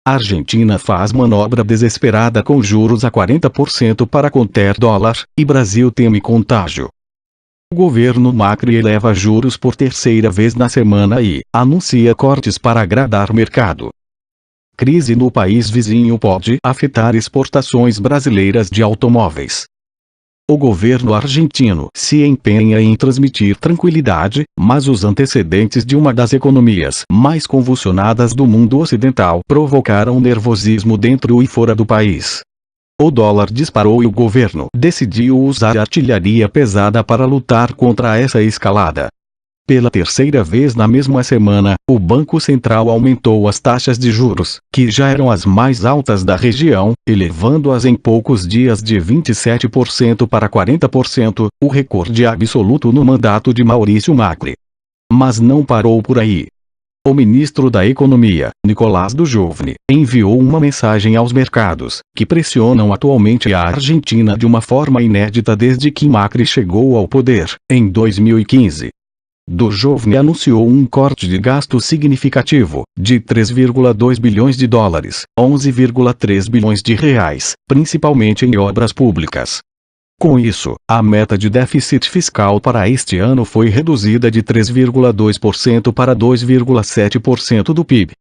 A Argentina faz manobra desesperada com juros a 40% para conter dólar, e Brasil teme contágio. O governo Macri eleva juros por terceira vez na semana e anuncia cortes para agradar mercado. Crise no país vizinho pode afetar exportações brasileiras de automóveis. O governo argentino se empenha em transmitir tranquilidade, mas os antecedentes de uma das economias mais convulsionadas do mundo ocidental provocaram nervosismo dentro e fora do país. O dólar disparou e o governo decidiu usar artilharia pesada para lutar contra essa escalada. Pela terceira vez na mesma semana, o Banco Central aumentou as taxas de juros, que já eram as mais altas da região, elevando-as em poucos dias de 27% para 40%, o recorde absoluto no mandato de Maurício Macri. Mas não parou por aí. O ministro da Economia, Nicolás do Giovne, enviou uma mensagem aos mercados, que pressionam atualmente a Argentina de uma forma inédita desde que Macri chegou ao poder, em 2015. Do Giovne anunciou um corte de gasto significativo, de 3,2 bilhões de dólares, 11,3 bilhões de reais, principalmente em obras públicas. Com isso, a meta de déficit fiscal para este ano foi reduzida de 3,2% para 2,7% do PIB.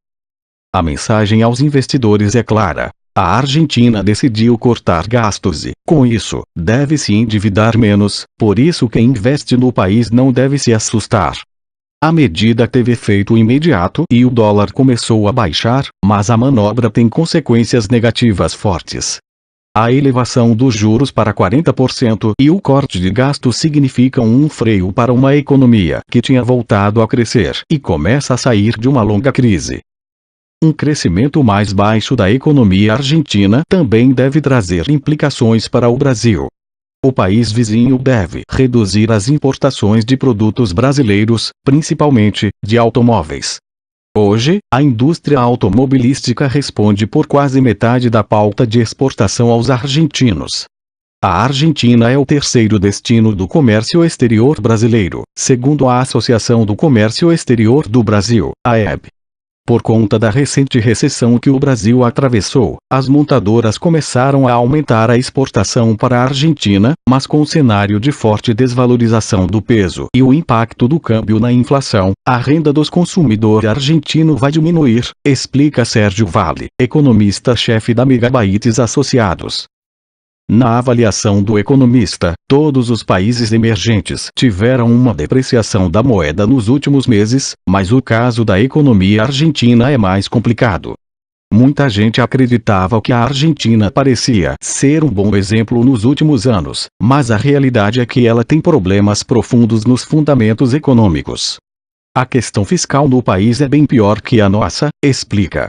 A mensagem aos investidores é clara. A Argentina decidiu cortar gastos e, com isso, deve se endividar menos, por isso quem investe no país não deve se assustar. A medida teve efeito imediato e o dólar começou a baixar, mas a manobra tem consequências negativas fortes. A elevação dos juros para 40% e o corte de gastos significam um freio para uma economia que tinha voltado a crescer e começa a sair de uma longa crise. Um crescimento mais baixo da economia argentina também deve trazer implicações para o Brasil. O país vizinho deve reduzir as importações de produtos brasileiros, principalmente de automóveis. Hoje, a indústria automobilística responde por quase metade da pauta de exportação aos argentinos. A Argentina é o terceiro destino do comércio exterior brasileiro, segundo a Associação do Comércio Exterior do Brasil, AEB. Por conta da recente recessão que o Brasil atravessou, as montadoras começaram a aumentar a exportação para a Argentina, mas com o cenário de forte desvalorização do peso e o impacto do câmbio na inflação, a renda dos consumidores argentinos vai diminuir, explica Sérgio Vale, economista-chefe da Megabytes Associados. Na avaliação do economista, todos os países emergentes tiveram uma depreciação da moeda nos últimos meses, mas o caso da economia argentina é mais complicado. Muita gente acreditava que a Argentina parecia ser um bom exemplo nos últimos anos, mas a realidade é que ela tem problemas profundos nos fundamentos econômicos. A questão fiscal no país é bem pior que a nossa, explica.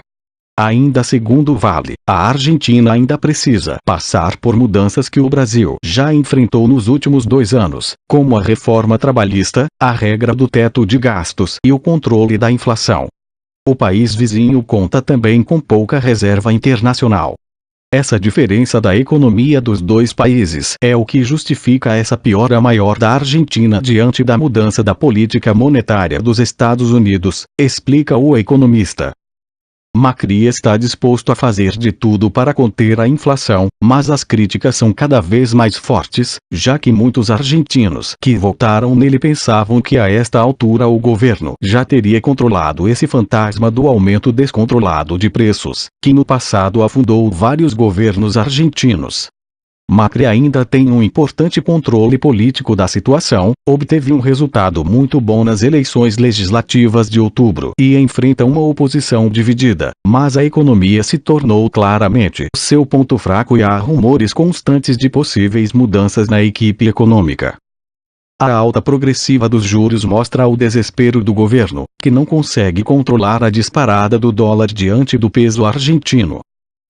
Ainda segundo Vale, a Argentina ainda precisa passar por mudanças que o Brasil já enfrentou nos últimos 2 anos, como a reforma trabalhista, a regra do teto de gastos e o controle da inflação. O país vizinho conta também com pouca reserva internacional. Essa diferença da economia dos dois países é o que justifica essa piora maior da Argentina diante da mudança da política monetária dos Estados Unidos, explica o economista. Macri está disposto a fazer de tudo para conter a inflação, mas as críticas são cada vez mais fortes, já que muitos argentinos que votaram nele pensavam que a esta altura o governo já teria controlado esse fantasma do aumento descontrolado de preços, que no passado afundou vários governos argentinos. Macri ainda tem um importante controle político da situação, obteve um resultado muito bom nas eleições legislativas de outubro e enfrenta uma oposição dividida, mas a economia se tornou claramente seu ponto fraco e há rumores constantes de possíveis mudanças na equipe econômica. A alta progressiva dos juros mostra o desespero do governo, que não consegue controlar a disparada do dólar diante do peso argentino.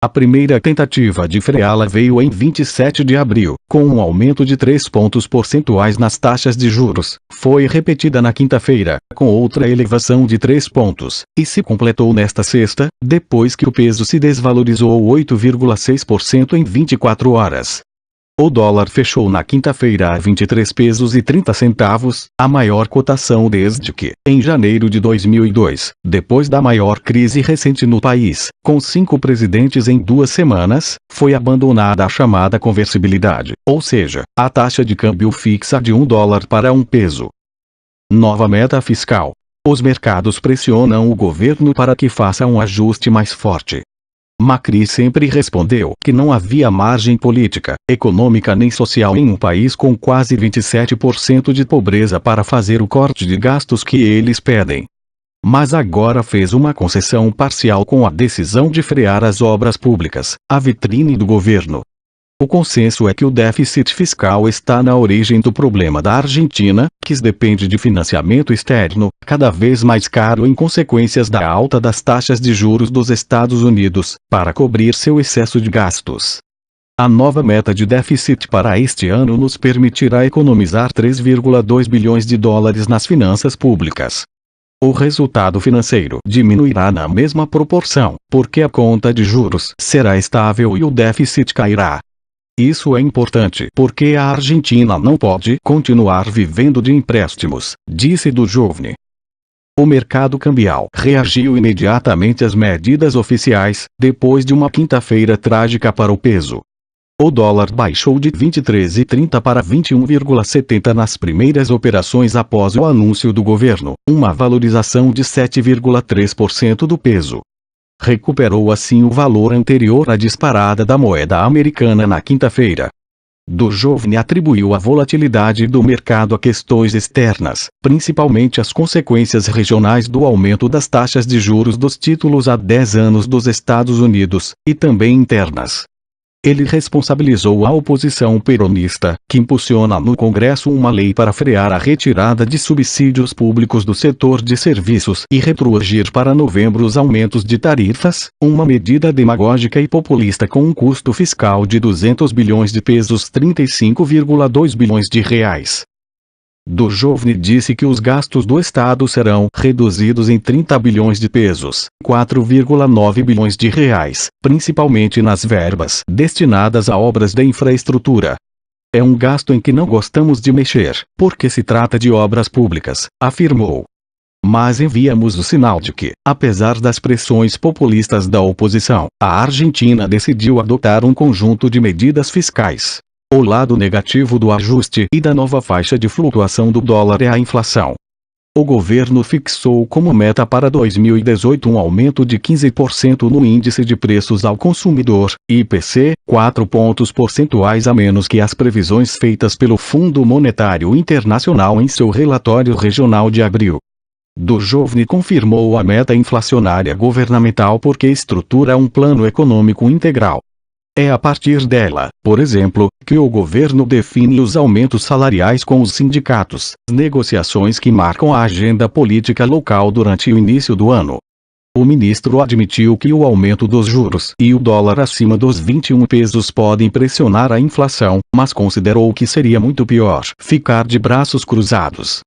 A primeira tentativa de freá-la veio em 27 de abril, com um aumento de 3 pontos percentuais nas taxas de juros, foi repetida na quinta-feira, com outra elevação de 3 pontos, e se completou nesta sexta, depois que o peso se desvalorizou 8,6% em 24 horas. O dólar fechou na quinta-feira a 23 pesos e 30 centavos, a maior cotação desde que, em janeiro de 2002, depois da maior crise recente no país, com 5 presidentes em 2 semanas, foi abandonada a chamada conversibilidade, ou seja, a taxa de câmbio fixa de $1 para 1 peso. Nova meta fiscal. Os mercados pressionam o governo para que faça um ajuste mais forte. Macri sempre respondeu que não havia margem política, econômica nem social em um país com quase 27% de pobreza para fazer o corte de gastos que eles pedem. Mas agora fez uma concessão parcial com a decisão de frear as obras públicas, a vitrine do governo. O consenso é que o déficit fiscal está na origem do problema da Argentina, que depende de financiamento externo, cada vez mais caro em consequências da alta das taxas de juros dos Estados Unidos, para cobrir seu excesso de gastos. A nova meta de déficit para este ano nos permitirá economizar 3,2 bilhões de dólares nas finanças públicas. O resultado financeiro diminuirá na mesma proporção, porque a conta de juros será estável e o déficit cairá. Isso é importante porque a Argentina não pode continuar vivendo de empréstimos, disse Duchovny. O mercado cambial reagiu imediatamente às medidas oficiais, depois de uma quinta-feira trágica para o peso. O dólar baixou de 23,30 para 21,70 nas primeiras operações após o anúncio do governo, uma valorização de 7,3% do peso. Recuperou assim o valor anterior à disparada da moeda americana na quinta-feira. Duchovny atribuiu a volatilidade do mercado a questões externas, principalmente as consequências regionais do aumento das taxas de juros dos títulos a 10 anos dos Estados Unidos, e também internas. Ele responsabilizou a oposição peronista, que impulsiona no Congresso uma lei para frear a retirada de subsídios públicos do setor de serviços e retroagir para novembro os aumentos de tarifas, uma medida demagógica e populista com um custo fiscal de 200 bilhões de pesos, 35,2 bilhões de reais. Duchovny disse que os gastos do Estado serão reduzidos em 30 bilhões de pesos, 4,9 bilhões de reais, principalmente nas verbas destinadas a obras de infraestrutura. É um gasto em que não gostamos de mexer, porque se trata de obras públicas, afirmou. Mas enviamos o sinal de que, apesar das pressões populistas da oposição, a Argentina decidiu adotar um conjunto de medidas fiscais. O lado negativo do ajuste e da nova faixa de flutuação do dólar é a inflação. O governo fixou como meta para 2018 um aumento de 15% no índice de preços ao consumidor, IPC, 4 pontos percentuais a menos que as previsões feitas pelo Fundo Monetário Internacional em seu relatório regional de abril. Duchovny confirmou a meta inflacionária governamental porque estrutura um plano econômico integral. É a partir dela, por exemplo, que o governo define os aumentos salariais com os sindicatos, negociações que marcam a agenda política local durante o início do ano. O ministro admitiu que o aumento dos juros e o dólar acima dos 21 pesos podem pressionar a inflação, mas considerou que seria muito pior ficar de braços cruzados.